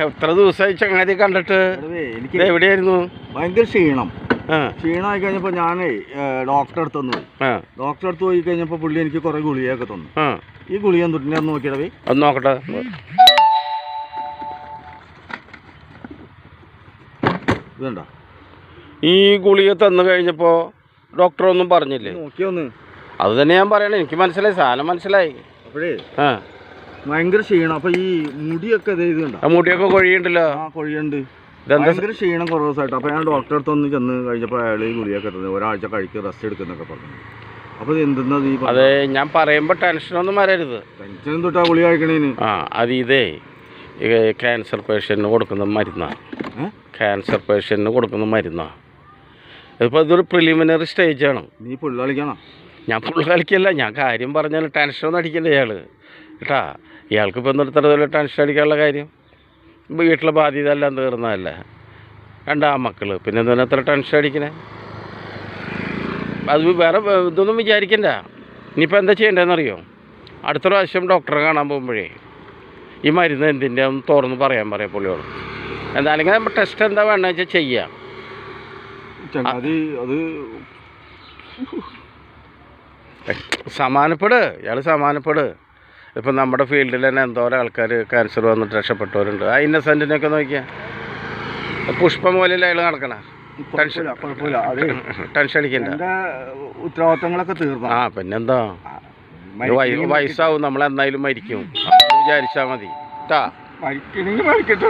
എത്ര ദിവസമായി ചങ്ങാതി കണ്ടിട്ട്? എനിക്ക് എവിടെയായിരുന്നു? ഭയങ്കര ക്ഷീണമായി കഴിഞ്ഞപ്പോൾ ഞാനേ ഡോക്ടറെ അടുത്ത് പോയി. ഡോക്ടറെ അടുത്ത് പോയി കഴിഞ്ഞപ്പോൾ പുള്ളി എനിക്ക് കുറെ ഗുളികയൊക്കെ തന്നു. ഈ ഗുളിക തൊട്ടിനെ ഒന്ന് നോക്കിയിടവേ. ഒന്ന് നോക്കട്ടെ. ഇതുണ്ട. ഈ ഗുളിക തന്നു കഴിഞ്ഞപ്പോൾ ഡോക്ടർ ഒന്നും പറഞ്ഞില്ലേ? നോക്കിയൊന്ന്. അത് തന്നെ ഞാൻ പറയണേ. എനിക്ക് മനസ്സിലായി, സാധനം മനസ്സിലായി. അപ്പോഴേ ഭയങ്കര ക്ഷീണം. അപ്പൊ ഈ മുടിയൊക്കെ മുടിയൊക്കെ കൊഴിയുണ്ടല്ലോ. കൊഴിയുണ്ട്. ഭയങ്കര ക്ഷീണം കുറേ ദിവസമായിട്ട്. അപ്പൊ ഞാൻ ഡോക്ടറെ അടുത്ത് ഒന്ന് ചെന്ന് കഴിഞ്ഞപ്പോൾ അയാൾ ഈ ഗുളിയൊക്കെ തന്നെ ഒരാഴ്ച കഴിക്കുക, റെസ്റ്റ് എടുക്കുന്നൊക്കെ പറഞ്ഞു. അപ്പൊ എന്തെന്നാ നീ? അതെ, ഞാൻ പറയുമ്പോൾ ടെൻഷനൊന്നും വരരുത്. ടെൻഷനും തൊട്ടാ ഗുളിക കഴിക്കണേന്. അത് ഇതേ ക്യാൻസർ പേഷ്യൻറ്റിന് കൊടുക്കുന്ന മരുന്നാണ്. ക്യാൻസർ പേഷ്യൻറ്റിന് കൊടുക്കുന്ന മരുന്നാണ്. ഇതിപ്പോൾ ഇതൊരു പ്രിലിമിനറി സ്റ്റേജാണ്. നീ പുള്ളി കളിക്കണം? ഞാൻ പുള്ളി കളിക്കല്ല, ഞാൻ കാര്യം പറഞ്ഞാൽ ടെൻഷനൊന്നും അടിക്കില്ല ഇയാൾ കേട്ടാ. ഇയാൾക്ക് ഇപ്പം നിർത്തണതല്ല ടെൻഷൻ അടിക്കാനുള്ള കാര്യം. വീട്ടിലെ ബാധ്യത എല്ലാം തീർന്നതല്ലേ, രണ്ടാ മക്കൾ, പിന്നെ എന്തിനാ എത്ര ടെൻഷൻ അടിക്കണേ? അത് വേറെ ഇതൊന്നും വിചാരിക്കണ്ട. ഇനിയിപ്പോൾ എന്താ ചെയ്യേണ്ടതെന്നറിയോ? അടുത്ത പ്രാവശ്യം ഡോക്ടറെ കാണാൻ പോകുമ്പോഴേ ഈ മരുന്ന് എന്തിൻ്റെ ഒന്ന് തുറന്ന് പറയാൻ പറയാം പുള്ളിയോട്. എന്തായാലും ടെസ്റ്റ് എന്താ വേണമെന്ന് വെച്ചാൽ ചെയ്യാം. സമാനപ്പെട്, ഇയാൾ സമാനപ്പെട്. ഇപ്പം നമ്മുടെ ഫീൽഡിൽ തന്നെ എന്തോരം ആൾക്കാർ ക്യാൻസർ വന്നിട്ട് രക്ഷപ്പെട്ടവരുണ്ട്. ആ ഇന്നസെൻറ്റിനെയൊക്കെ നോക്കിയാൽ പുഷ്പം പോലെ അയാൾ നടക്കണ. ടെൻഷൻ അടിക്കണ്ട. ഉത്തരവാദിത്തങ്ങളൊക്കെ തീർന്നു. പിന്നെന്താ, വയസ്സാവും, നമ്മളെന്തായാലും മരിക്കും വിചാരിച്ചാൽ മതി കേട്ടാ. മരിക്കണമെങ്കിൽ മരിക്കട്ടെ.